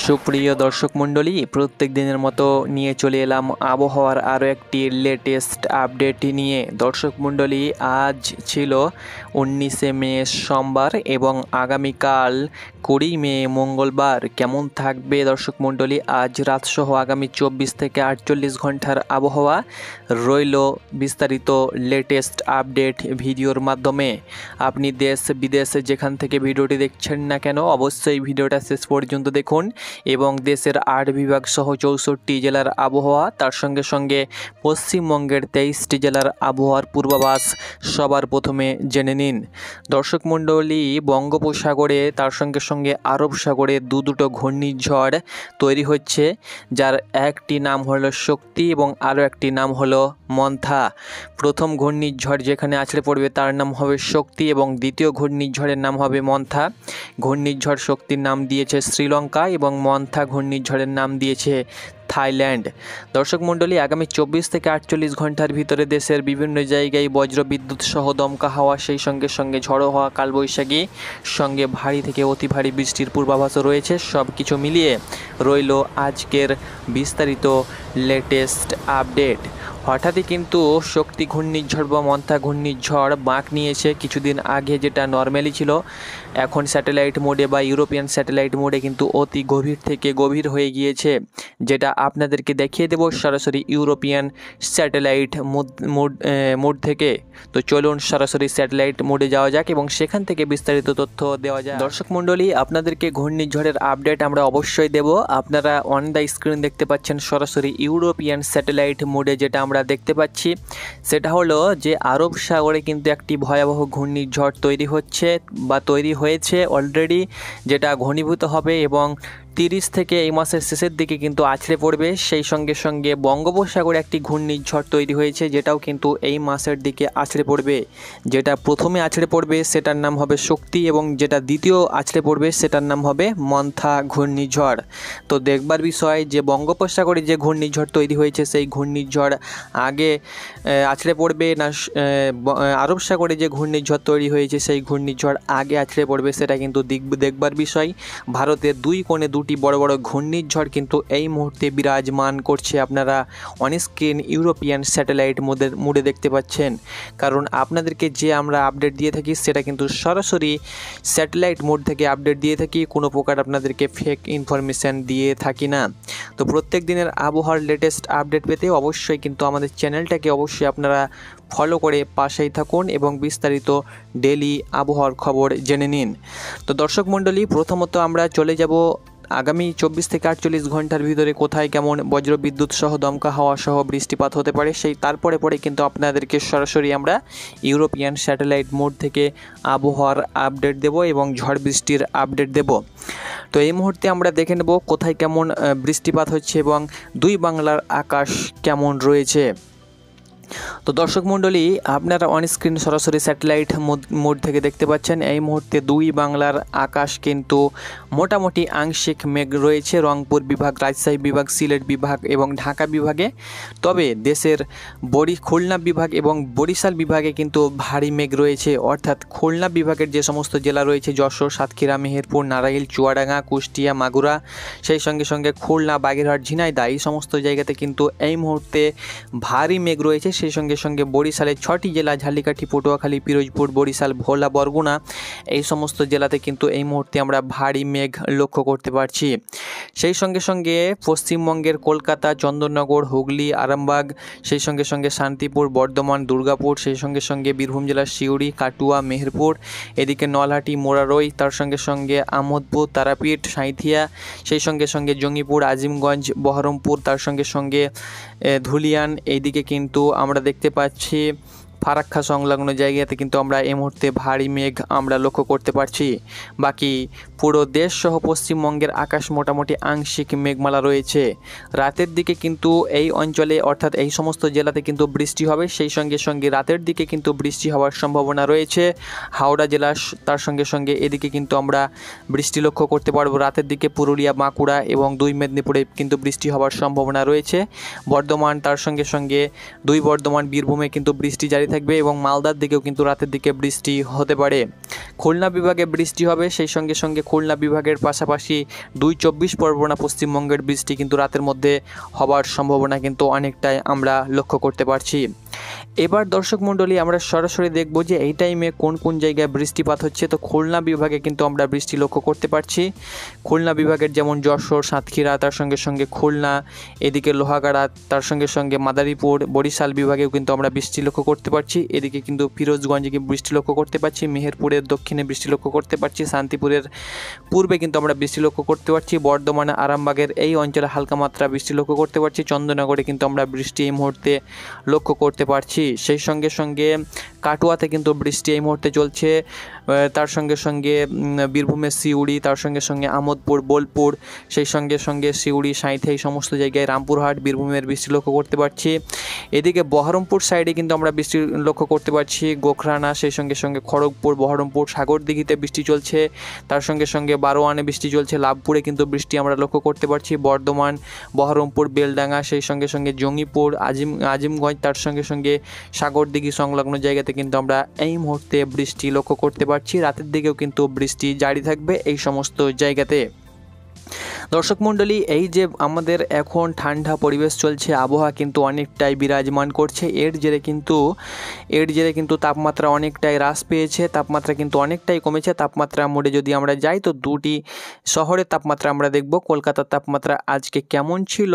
সুপ্রিয় দর্শক মণ্ডলী, প্রত্যেক দিনের মতো নিয়ে চলে এলাম আবহাওয়ার আরও একটি লেটেস্ট আপডেট নিয়ে। দর্শক মণ্ডলী, আজ ছিল 19শে মে সোমবার এবং আগামীকাল 20 মে মঙ্গলবার। কেমন থাকবে দর্শক মণ্ডলী আজ রাতসহ আগামী 24 থেকে 48 ঘন্টার আবহাওয়া রইল বিস্তারিত লেটেস্ট আপডেট ভিডিওর মাধ্যমে। আপনি দেশ বিদেশে যেখান থেকে ভিডিওটি দেখছেন না কেন, অবশ্যই ভিডিওটা শেষ পর্যন্ত দেখুন এবং দেশের 8 বিভাগ সহ 64টি জেলার আবহাওয়া, তার সঙ্গে সঙ্গে পশ্চিমবঙ্গের 23টি জেলার আবহাওয়ার পূর্বাভাস সবার প্রথমে জেনে নিন। দর্শক মণ্ডলী, বঙ্গোপসাগরে তার সঙ্গে সঙ্গে আরব সাগরে দুটো ঘূর্ণিঝড় তৈরি হচ্ছে, যার একটি নাম হলো শক্তি এবং আরও একটি নাম হলো মন্থা। প্রথম ঘূর্ণিঝড় যেখানে আছড়ে পড়বে তার নাম হবে শক্তি এবং দ্বিতীয় ঘূর্ণিঝড়ের নাম হবে মন্থা। ঘূর্ণিঝড় শক্তির নাম দিয়েছে শ্রীলঙ্কা এবং মন্থা ঘূর্ণিঝড়ের নাম দিয়েছে থাইল্যান্ড। দর্শক মণ্ডলী, আগামী 24 থেকে 48 ঘন্টার ভিতরে দেশের বিভিন্ন জায়গায় বজ্রবিদ্যুৎ সহ দমকা হাওয়া, সেই সঙ্গে সঙ্গে ঝড়ো হওয়া, কালবৈশাখী সঙ্গে ভারী থেকে অতি ভারী বৃষ্টির পূর্বাভাসও রয়েছে। সব কিছু মিলিয়ে রইল আজকের বিস্তারিত লেটেস্ট আপডেট। হঠাৎই কিন্তু শক্তি ঘূর্ণিঝড় বা মন্থা ঘূর্ণিঝড় বাঁক নিয়েছে। কিছুদিন আগে যেটা নর্মালি ছিল, এখন স্যাটেলাইট মোডে বা ইউরোপিয়ান স্যাটেলাইট মোডে কিন্তু অতি গভীর থেকে গভীর হয়ে গিয়েছে, যেটা আপনাদেরকে দেখিয়ে দেব সরাসরি ইউরোপিয়ান স্যাটেলাইট মোড থেকে। তো চলুন সরাসরি স্যাটেলাইট মোডে যাওয়া যাক এবং সেখান থেকে বিস্তারিত তথ্য দেওয়া যায়। দর্শক মণ্ডলী, আপনাদেরকে ঘূর্ণিঝড়ের আপডেট আমরা অবশ্যই দেব। আপনারা অন দ্য স্ক্রিন দেখতে পাচ্ছেন সরাসরি ইউরোপিয়ান স্যাটেলাইট মোডে যেটা আমরা দেখতে পাচ্ছি, সেটা হলো যে আরব সাগরে কিন্তু একটি ভয়াবহ ঘূর্ণিঝড় তৈরি হচ্ছে বা তৈরি হয়েছে অলরেডি, যেটা ঘনীভূত হবে এবং 30 থেকে এই মাসের শেষের দিকে কিন্তু আছড়ে পড়বে। সেই সঙ্গে সঙ্গে বঙ্গোপসাগরে একটি ঘূর্ণিঝড় তৈরি হয়েছে, যেটাও কিন্তু এই মাসের দিকে আছড়ে পড়বে। যেটা প্রথমে আছড়ে পড়বে সেটার নাম হবে শক্তি এবং যেটা দ্বিতীয় আছড়ে পড়বে সেটার নাম হবে মন্থা ঘূর্ণিঝড়। তো দেখবার বিষয় যে বঙ্গোপসাগরে যে ঘূর্ণিঝড় তৈরি হয়েছে সেই ঘূর্ণিঝড় আগে আছড়ে পড়বে না আরব সাগরে যে ঘূর্ণিঝড় তৈরি হয়েছে সেই ঘূর্ণিঝড় আগে আছড়ে পড়বে, সেটা কিন্তু দেখবার বিষয়। ভারতের দুই কোণে দুটি বড় বড় ঘূর্ণিঝড় কিন্তু এই মুহূর্তে বিরাজমান করছে। আপনারা অন স্ক্রিন ইউরোপিয়ান স্যাটেলাইট মোডে দেখতে পাচ্ছেন, কারণ আপনাদেরকে যে আমরা আপডেট দিয়ে থাকি সেটা কিন্তু সরাসরি স্যাটেলাইট মোড থেকে আপডেট দিয়ে থাকি, কোনো প্রকার আপনাদেরকে ফেক ইনফরমেশান দিয়ে থাকি না। তো প্রত্যেক দিনের আবহাওয়ার লেটেস্ট আপডেট পেতে অবশ্যই কিন্তু আমাদের চ্যানেলটাকে অবশ্যই আপনারা ফলো করে পাশেই থাকুন এবং বিস্তারিত ডেলি আবহাওয়ার খবর জেনে নিন। তো দর্শক মণ্ডলী, প্রথমত আমরা চলে যাব আগামী 24 থেকে 48 ঘন্টার ভিতরে কোথায় কেমন বজ্রবিদ্যুৎ সহ দমকা হাওয়া সহ বৃষ্টিপাত হতে পারে, সেই তারপরে কিন্তু আপনাদেরকে সরাসরি আমরা ইউরোপিয়ান স্যাটেলাইট মোড থেকে আবহাওয়ার আপডেট দেব এবং ঝড় বৃষ্টির আপডেট দেব। তো এই মুহূর্তে আমরা দেখে নেব কোথায় কেমন বৃষ্টিপাত হচ্ছে এবং দুই বাংলার আকাশ কেমন রয়েছে। তো দর্শক মণ্ডলী, আপনারা অন স্ক্রিন সরাসরি স্যাটেলাইট মোড থেকে দেখতে পাচ্ছেন এই মুহূর্তে দুই বাংলার আকাশ কিন্তু মোটামুটি আংশিক মেঘ রয়েছে রংপুর বিভাগ, রাজশাহী বিভাগ, সিলেট বিভাগ এবং ঢাকা বিভাগে। তবে দেশের খুলনা বিভাগ এবং বরিশাল বিভাগে কিন্তু ভারী মেঘ রয়েছে, অর্থাৎ খুলনা বিভাগের যে সমস্ত জেলা রয়েছে যশোর, সাতক্ষীরা, মেহেরপুর, নারাইল, চুয়াডাঙ্গা, কুষ্টিয়া, মাগুরা, সেই সঙ্গে সঙ্গে খুলনা, বাগেরহাট, ঝিনাইদহ, এই সমস্ত জায়গাতে কিন্তু এই মুহূর্তে ভারী মেঘ রয়েছে। সেই সঙ্গে সঙ্গে বরিশালের 6টি জেলা ঝালকাঠি, পটুয়াখালী, পিরোজপুর, বরিশাল, ভোলা, বরগুনা, এই সমস্ত জেলাতে কিন্তু এই মুহূর্তে আমরা ভারী মেঘ লক্ষ্য করতে পারছি। সেই সঙ্গে সঙ্গে পশ্চিমবঙ্গের কলকাতা, চন্দননগর, হুগলি, আরামবাগ, সেই সঙ্গে সঙ্গে শান্তিপুর, বর্ধমান, দুর্গাপুর, সেই সঙ্গে সঙ্গে বীরভূম জেলার সিউড়ি, কাটুয়া, মেহেরপুর, এদিকে নলহাটি, মোরারই, তার সঙ্গে সঙ্গে আমোদপুর, তারাপীঠ, সাঁইথিয়া, সেই সঙ্গে সঙ্গে জঙ্গিপুর, আজিমগঞ্জ, বহরমপুর, তার সঙ্গে সঙ্গে ধুলিয়ান, এইদিকে কিন্তু আমরা দেখতে পাচ্ছি ফারাক্কা সংলগ্ন জায়গাতে কিন্তু আমরা এই মুহূর্তে ভারী মেঘ আমরা লক্ষ্য করতে পারছি। বাকি পুরো দেশ সহ পশ্চিমবঙ্গের আকাশ মোটামুটি আংশিক মেঘমালা রয়েছে। রাতের দিকে কিন্তু এই অঞ্চলে অর্থাৎ এই সমস্ত জেলাতে কিন্তু বৃষ্টি হবে, সেই সঙ্গে সঙ্গে রাতের দিকে কিন্তু বৃষ্টি হওয়ার সম্ভাবনা রয়েছে। হাওড়া জেলা, তার সঙ্গে সঙ্গে এদিকে কিন্তু আমরা বৃষ্টি লক্ষ্য করতে পারবো রাতের দিকে। পুরুলিয়া, বাঁকুড়া এবং 2 মেদিনীপুরে কিন্তু বৃষ্টি হওয়ার সম্ভাবনা রয়েছে। বর্ধমান, তার সঙ্গে সঙ্গে 2 বর্ধমান, বীরভূমে কিন্তু বৃষ্টি জারি থাকবে এবং মালদার দিকেও কিন্তু রাতের দিকে বৃষ্টি হতে পারে। খুলনা বিভাগে বৃষ্টি হবে, সেই সঙ্গে সঙ্গে খুলনা বিভাগের পাশাপাশি ২ পরগনা পশ্চিমবঙ্গের বৃষ্টি কিন্তু রাতের মধ্যে হবার সম্ভাবনা কিন্তু অনেকটাই আমরা লক্ষ্য করতে পারছি। এবার দর্শক মণ্ডলী আমরা সরাসরি দেখব যে এই টাইমে কোন কোন জায়গায় বৃষ্টিপাত হচ্ছে। তো খুলনা বিভাগে কিন্তু আমরা বৃষ্টি লক্ষ্য করতে পারছি। খুলনা বিভাগের যেমন যশোর, সাতক্ষীরা, তার সঙ্গে সঙ্গে খুলনা, এদিকে লোহাগাড়া, তার সঙ্গে সঙ্গে মাদারীপুর, বরিশাল বিভাগেও কিন্তু আমরা বৃষ্টি লক্ষ্য করতে পারছি। এদিকে কিন্তু ফিরোজগঞ্জে বৃষ্টি লক্ষ্য করতে পারছি, মেহেরপুরের দক্ষিণে বৃষ্টি লক্ষ্য করতে পারছি, শান্তিপুরের পূর্বে কিন্তু আমরা বৃষ্টি লক্ষ্য করতে পারছি, বর্ধমান, আরামবাগের এই অঞ্চলে হালকা মাত্রা বৃষ্টি লক্ষ্য করতে পারছি, চন্দননগরে কিন্তু আমরা বৃষ্টি এই মুহূর্তে লক্ষ্য করতে পারছি। সেই সঙ্গে সঙ্গে কাটোয়াতে কিন্তু বৃষ্টি এই মুহূর্তে চলছে, তার সঙ্গে সঙ্গে বীরভূমের সিউড়ি, তার সঙ্গে সঙ্গে আমোদপুর, বোলপুর, সেই সঙ্গে সঙ্গে সিউড়ি, সাঁইথা, এই সমস্ত জায়গায় রামপুরহাট, বীরভূমের বৃষ্টি লক্ষ্য করতে পারছি। এদিকে বহরমপুর সাইডে কিন্তু আমরা বৃষ্টি লক্ষ্য করতে পারছি, গোখরানা, সেই সঙ্গে সঙ্গে খড়গপুর, বহরমপুর, সাগরদিঘিতে বৃষ্টি চলছে, তার সঙ্গে সঙ্গে বারোয়ানে বৃষ্টি চলছে, লাভপুরে কিন্তু বৃষ্টি আমরা লক্ষ্য করতে পারছি, বর্ধমান, বহরমপুর, বেলডাঙ্গা, সেই সঙ্গে সঙ্গে জঙ্গিপুর, আজিমগঞ্জ, তার সঙ্গে সঙ্গে সাগরদিঘি সংলগ্ন জায়গাতে কিন্তু আমরা এই মুহূর্তে বৃষ্টি লক্ষ্য করতে পারছি। রাতের দিকেও কিন্তু বৃষ্টি জারি থাকবে এই সমস্ত জায়গাতে। দর্শক মণ্ডলী, এই যে আমাদের এখন ঠান্ডা পরিবেশ চলছে, আবহাওয়া কিন্তু অনেকটাই বিরাজমান করছে, এর জেরে কিন্তু তাপমাত্রা অনেকটাই হ্রাস পেয়েছে, তাপমাত্রা কিন্তু অনেকটাই কমেছে। তাপমাত্রা মোডে যদি আমরা যাই তো দুটি শহরের তাপমাত্রা আমরা দেখব। কলকাতার তাপমাত্রা আজকে কেমন ছিল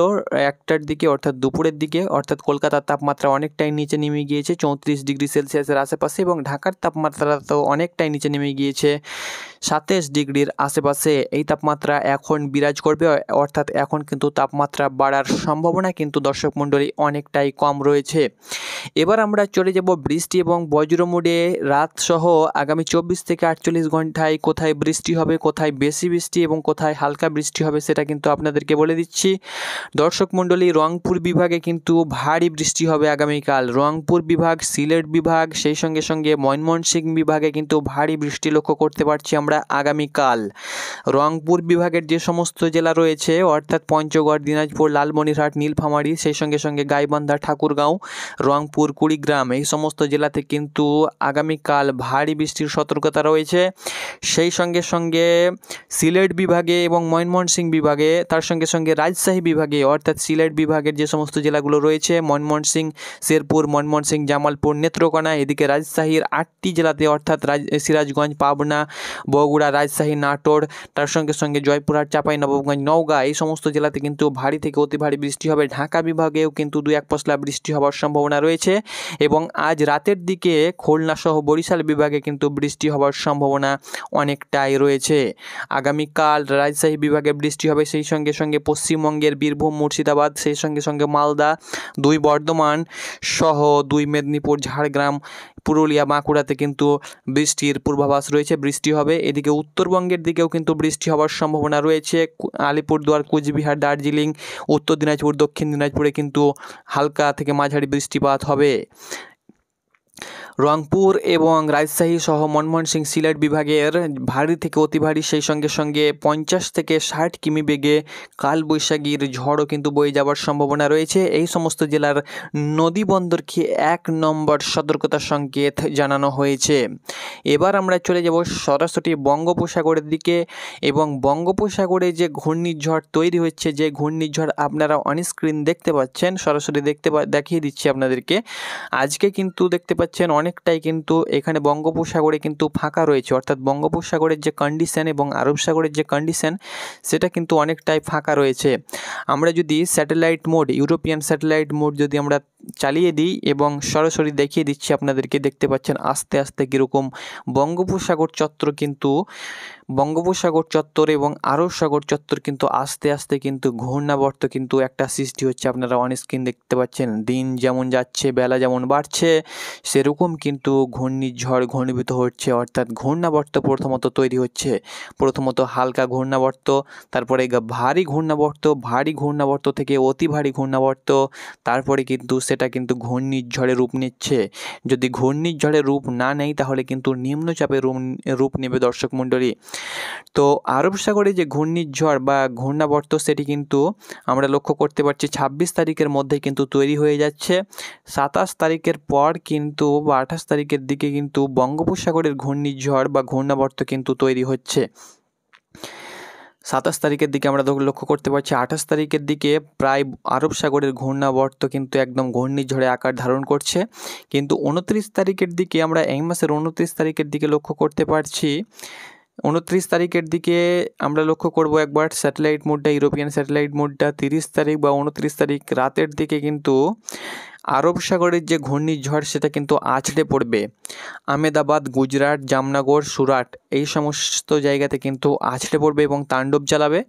1টার দিকে অর্থাৎ দুপুরের দিকে, অর্থাৎ কলকাতার তাপমাত্রা অনেকটাই নিচে নেমে গিয়েছে 34 ডিগ্রি সেলসিয়াসের আশেপাশে, এবং ঢাকার তাপমাত্রা তো অনেকটাই নিচে নেমে গিয়েছে 27 ডিগ্রির আশেপাশে। এই তাপমাত্রা এখন বিরাজ করবে, অর্থাৎ এখন কিন্তু তাপমাত্রা বাড়ার সম্ভাবনা কিন্তু দর্শক মণ্ডলী অনেকটাই কম রয়েছে। এবার আমরা চলে যাব বৃষ্টি এবং বজ্র মোডে। রাত সহ আগামী 24 থেকে 48 ঘন্টায় কোথায় বৃষ্টি হবে, কোথায় বেশি বৃষ্টি এবং কোথায় হালকা বৃষ্টি হবে সেটা কিন্তু আপনাদেরকে বলে দিচ্ছি। দর্শক মণ্ডলী, রংপুর বিভাগে কিন্তু ভারী বৃষ্টি হবে আগামীকাল। রংপুর বিভাগ, সিলেট বিভাগ, সেই সঙ্গে সঙ্গে ময়মনসিংহ বিভাগে কিন্তু ভারী বৃষ্টি লক্ষ্য করতে পারছি আমরা আগামীকাল। রংপুর বিভাগের যে সমস্ত জেলা রয়েছে অর্থাৎ পঞ্চগড়, দিনাজপুর, লালমনিরহাট, নীলফামারী, সেই সঙ্গে সঙ্গে গাইবান্ধা, ঠাকুরগাঁও, রংপুর, কুড়িগ্রাম, এই সমস্ত জেলাতে কিন্তু আগামীকাল ভারী বৃষ্টির সতর্কতা রয়েছে। সেই সঙ্গে সঙ্গে সিলেট বিভাগে এবং ময়মনসিংহ বিভাগে, তার সঙ্গে সঙ্গে রাজশাহী বিভাগে, অর্থাৎ সিলেট বিভাগের যে সমস্ত জেলাগুলো রয়েছে ময়মনসিংহ, শেরপুর, ময়মনসিংহ, জামালপুর, নেত্রকোনা, এদিকে রাজশাহীর 8টি জেলাতে অর্থাৎ সিরাজগঞ্জ, পাবনা, বগুড়া, রাজশাহী, নাটোর, তার সঙ্গে সঙ্গে জয়পুরহাট, চাঁপাইনবাবগঞ্জ, নওগাঁ, এই সমস্ত জেলাতে কিন্তু ভারী থেকে অতি ভারী বৃষ্টি হবে। ঢাকা বিভাগেও কিন্তু 2-1 পশলা বৃষ্টি হওয়ার সম্ভাবনা রয়েছে, এবং আজ রাতের দিকে খুলনা সহ বরিশাল বিভাগে কিন্তু বৃষ্টি হওয়ার সম্ভাবনা অনেকটাই রয়েছে। আগামীকাল রাজশাহী বিভাগে বৃষ্টি হবে, সেই সঙ্গে সঙ্গে পশ্চিমবঙ্গের বীরভূম, মুর্শিদাবাদ, সেই সঙ্গে সঙ্গে মালদা, 2 বর্ধমান সহ 2 মেদিনীপুর, ঝাড়গ্রাম, পুরুলিয়া, বাঁকুড়াতে কিন্তু বৃষ্টির পূর্বাভাস রয়েছে, বৃষ্টি হবে। এদিকে উত্তরবঙ্গের দিকেও কিন্তু বৃষ্টি হওয়ার সম্ভাবনা রয়েছে। আলিপুরদুয়ার, কোচবিহার, দার্জিলিং, উত্তর দিনাজপুর, দক্ষিণ দিনাজপুরে কিন্তু হালকা থেকে মাঝারি বৃষ্টিপাত হবে। রংপুর এবং রাজশাহী সহ ময়মনসিংহ, সিলেট বিভাগের ভারী থেকে অতি ভারী, সেই সঙ্গে সঙ্গে 50 থেকে 60 কিমি বেগে কালবৈশাখীর ঝড়ও কিন্তু বয়ে যাওয়ার সম্ভাবনা রয়েছে। এই সমস্ত জেলার নদী বন্দরকে 1 নম্বর সতর্কতা সংকেত জানানো হয়েছে। এবার আমরা চলে যাব সরাসরি বঙ্গোপসাগরের দিকে, এবং বঙ্গোপসাগরে যে ঘূর্ণিঝড় তৈরি হচ্ছে, যে ঘূর্ণিঝড় আপনারা অনস্ক্রিন দেখতে পাচ্ছেন, সরাসরি দেখিয়ে দিচ্ছি আপনাদেরকে। আজকে কিন্তু দেখতে পাচ্ছেন অনেকটাই কিন্তু এখানে বঙ্গোপসাগরে কিন্তু ফাঁকা রয়েছে, অর্থাৎ বঙ্গোপসাগরের যে কন্ডিশন এবং আরব সাগরের যে কন্ডিশন সেটা কিন্তু অনেকটাই ফাঁকা রয়েছে। আমরা যদি satellite mode, European satellite mode যদি আমরা চালিয়ে দিই এবং সরাসরি দেখিয়ে দিচ্ছি আপনাদেরকে, দেখতে পাচ্ছেন আস্তে আস্তে কীরকম বঙ্গোপসাগর চত্বর এবং আরব সাগর চত্বর কিন্তু আস্তে আস্তে কিন্তু ঘূর্ণাবর্ত কিন্তু একটা সৃষ্টি হচ্ছে। আপনারা অন স্ক্রিন দেখতে পাচ্ছেন, দিন যেমন যাচ্ছে, বেলা যেমন বাড়ছে, সেরকম কিন্তু ঘূর্ণিঝড় ঘনীভূত হচ্ছে, অর্থাৎ ঘূর্ণাবর্ত প্রথমত তৈরি হচ্ছে। প্রথমত হালকা ঘূর্ণাবর্ত, তারপরে ভারী ঘূর্ণাবর্ত থেকে অতি ভারী ঘূর্ণাবর্ত, তারপরে কিন্তু সেটা কিন্তু ঘূর্ণিঝড়ে রূপ নিচ্ছে। যদি ঘূর্ণিঝড়ের রূপ না নেয় তাহলে কিন্তু নিম্নচাপের রূপ নেবে দর্শক মণ্ডলী। তো আরব সাগরে যে ঘূর্ণিঝড় বা ঘূর্ণাবর্ত সেটি কিন্তু আমরা লক্ষ্য করতে পারছি 26 তারিখের মধ্যে কিন্তু তৈরি হয়ে যাচ্ছে। 27 তারিখের পর কিন্তু বা 28 তারিখের দিকে কিন্তু বঙ্গোপসাগরের ঘূর্ণিঝড় বা ঘূর্ণাবর্ত কিন্তু তৈরি হচ্ছে। 27 তারিখের দিকে আমরা লক্ষ্য করতে পারছি 28 তারিখের দিকে প্রায় আরব সাগরের ঘূর্ণাবর্ত কিন্তু একদম ঘূর্ণিঝড়ে আকার ধারণ করছে। কিন্তু 29 তারিখের দিকে আমরা এই মাসের 29 তারিখের দিকে লক্ষ্য করতে পারছি 29 তারিখের দিকে আমরা লক্ষ্য করব একবার স্যাটেলাইট মোডটা, ইউরোপিয়ান স্যাটেলাইট মোডটা। 30 তারিখ বা 29 তারিখ রাতের দিকে কিন্তু আরব সাগরের যে ঘূর্ণিঝড় সেটা কিন্তু আছড়ে পড়বে আহমেদাবাদ, গুজরাট, জামনগর, সুরাট এই সমস্ত জায়গাতে কিন্তু আছড়ে পড়বে এবং তাণ্ডব চালাবে।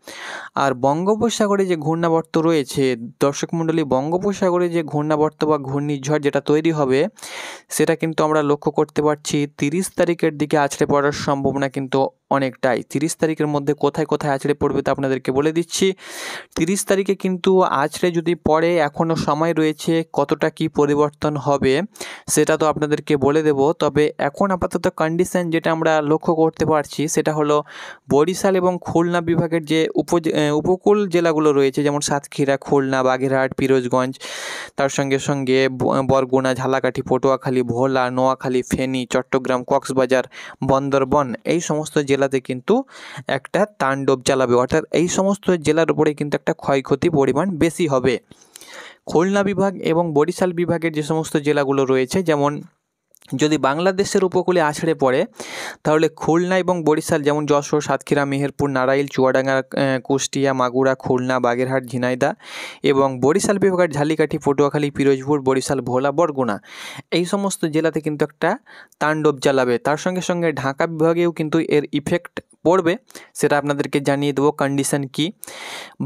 আর বঙ্গোপসাগরে যে ঘূর্ণাবর্ত রয়েছে দর্শক মণ্ডলী, বঙ্গোপসাগরে যে ঘূর্ণাবর্ত বা ঘূর্ণিঝড় যেটা তৈরি হবে সেটা কিন্তু আমরা লক্ষ্য করতে পারছি 30 তারিখের দিকে আছড়ে পড়ার সম্ভাবনা কিন্তু অনেকটাই। 30 তারিখের মধ্যে কোথায় কোথায় আছড়ে পড়বে তা আপনাদেরকে বলে দিচ্ছি। 30 তারিখে কিন্তু আছড়ে যদি পড়ে এখনও সময় রয়েছে, কতটা কি পরিবর্তন হবে সেটা তো আপনাদেরকে বলে দেব। তবে এখন আপাতত কন্ডিশন যেটা আমরা লক্ষ্য করতে পারছি সেটা হলো বরিশাল এবং খুলনা বিভাগের যে উপকূল জেলাগুলো রয়েছে যেমন সাতক্ষীরা, খুলনা, বাগেরহাট, পিরোজগঞ্জ, তার সঙ্গে সঙ্গে বরগুনা, ঝালাকাঠি, পটুয়াখালী, ভোলা, নোয়াখালী, ফেনী, চট্টগ্রাম, কক্সবাজার, বান্দরবন এই সমস্ত জেলাতে কিন্তু একটা তাণ্ডব চালাবে। অর্থাৎ এই সমস্ত জেলার উপরে কিন্তু একটা ক্ষয়ক্ষতি পরিমাণ বেশি হবে। খুলনা বিভাগ এবং বরিশাল বিভাগের যে সমস্ত জেলাগুলো রয়েছে, যেমন যদি বাংলাদেশের উপকূলে আছড়ে পড়ে তাহলে খুলনা এবং বরিশাল যেমন যশোর, সাতক্ষীরা, মেহেরপুর, নারাইল, চুয়াডাঙ্গা, কুষ্টিয়া, মাগুরা, খুলনা, বাগেরহাট, ঝিনাইদহ এবং বরিশাল বিভাগের ঝালিকাঠি, পটুয়াখালী, পিরোজপুর, বরিশাল, ভোলা, বরগুনা এই সমস্ত জেলাতে কিন্তু একটা তাণ্ডব চালাবে। তার সঙ্গে সঙ্গে ঢাকা বিভাগেও কিন্তু এর ইফেক্ট পড়বে, সেটা আপনাদেরকে জানিয়ে দেবো কন্ডিশন কি।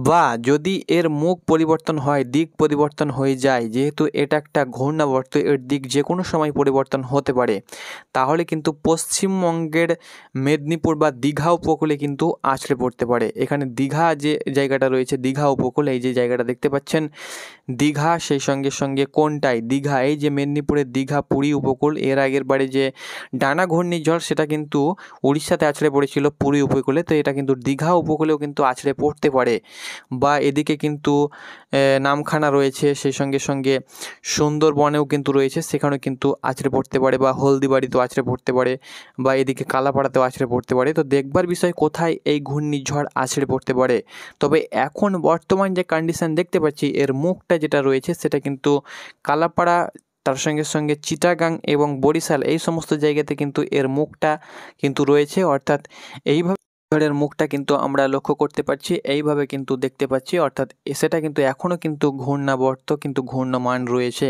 বা যদি এর মুখ পরিবর্তন হয়, দিক পরিবর্তন হয়ে যায়, যেহেতু এটা একটা ঘূর্ণাবর্ত এর দিক যে কোনো সময় পরিবর্তন হতে পারে, তাহলে কিন্তু পশ্চিমবঙ্গের মেদিনীপুর বা দীঘা উপকূলে কিন্তু আছড়ে পড়তে পারে। এখানে দীঘা যে জায়গাটা রয়েছে, দীঘা উপকূল, এই যে জায়গাটা দেখতে পাচ্ছেন দীঘা, সেই সঙ্গে সঙ্গে কোনটায় দীঘা, এই যে মেদিনীপুরের দীঘা, পুরী উপকূল। এর আগের বারে যে ডানা ঘূর্ণিঝড় সেটা কিন্তু উড়িষ্যাতে আছড়ে পড়েছিল পুরী উপকূলে, তো এটা কিন্তু দীঘা উপকূলেও কিন্তু আছড়ে পড়তে পারে। বা এদিকে কিন্তু নামখানা রয়েছে, সেই সঙ্গে সঙ্গে সুন্দরবনেও কিন্তু রয়েছে, সেখানেও কিন্তু আছড়ে পড়তে পারে, বা হলদিবাড়িতেও আছড়ে পড়তে পারে, বা এদিকে কালাপাড়াতেও আছড়ে পড়তে পারে। তো দেখবার বিষয় কোথায় এই ঘূর্ণিঝড় আছড়ে পড়তে পারে। তবে এখন বর্তমান যে কন্ডিশন দেখতে পাচ্ছি এর মুখটা যেটা রয়েছে সেটা কিন্তু কালাপাড়া, তার সঙ্গে সঙ্গে চিটাগাং এবং বরিশাল এই সমস্ত জায়গাতে কিন্তু এর মুখটা কিন্তু রয়েছে। অর্থাৎ এইভাবে ঝড়ের মুখটা কিন্তু আমরা লক্ষ্য করতে পারছি, এইভাবে কিন্তু দেখতে পাচ্ছি। অর্থাৎ সেটা কিন্তু এখনও কিন্তু ঘূর্ণাবর্ত কিন্তু ঘূর্ণমান রয়েছে।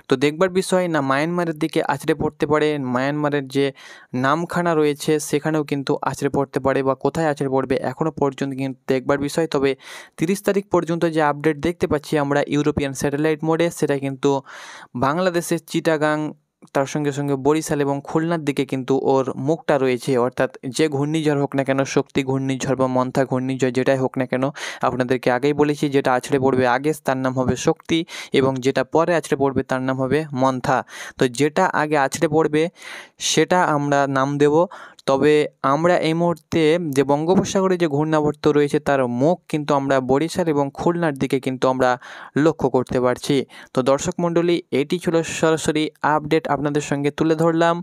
তো দেখবার বিষয় না মায়ানমারের দিকে আছড়ে পড়তে পারে, মায়ানমারের যে নামখানা রয়েছে সেখানেও কিন্তু আছড়ে পড়তে পারে, বা কোথায় আছড়ে পড়বে এখনও পর্যন্ত কিন্তু দেখবার বিষয়। তবে 30 তারিখ পর্যন্ত যে আপডেট দেখতে পাচ্ছি আমরা ইউরোপিয়ান স্যাটেলাইট মোডে, সেটা কিন্তু বাংলাদেশের চিটাগাং, তার সঙ্গে সঙ্গে বরিশাল এবং খুলনার দিকে কিন্তু ওর মুখটা রয়েছে। অর্থাৎ যে ঘূর্ণিঝড় হোক না কেন, শক্তি ঘূর্ণিঝড় বা মন্থা ঘূর্ণিঝড় যেটাই হোক না কেন, আপনাদেরকে আগেই বলেছি যেটা আছড়ে পড়বে আগে তার নাম হবে শক্তি, এবং যেটা পরে আছড়ে পড়বে তার নাম হবে মন্থা। তো যেটা আগে আছড়ে পড়বে সেটা আমরা নাম দেব। তবে আমরা এই মুহূর্তে যে বঙ্গোপসাগরে যে ঘূর্ণাবর্ত রয়েছে তার মুখ কিন্তু আমরা বরিশাল এবং খুলনার দিকে কিন্তু আমরা লক্ষ্য করতে পারছি। তো দর্শক মণ্ডলী, এটি ছিল সরাসরি আপডেট আপনাদের সঙ্গে তুলে ধরলাম।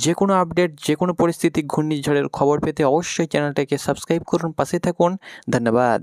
যে কোনো আপডেট, যে কোনো পরিস্থিতি, ঘূর্ণিঝড়ের খবর পেতে অবশ্যই চ্যানেলটাকে সাবস্ক্রাইব করুন, পাশে থাকুন। ধন্যবাদ।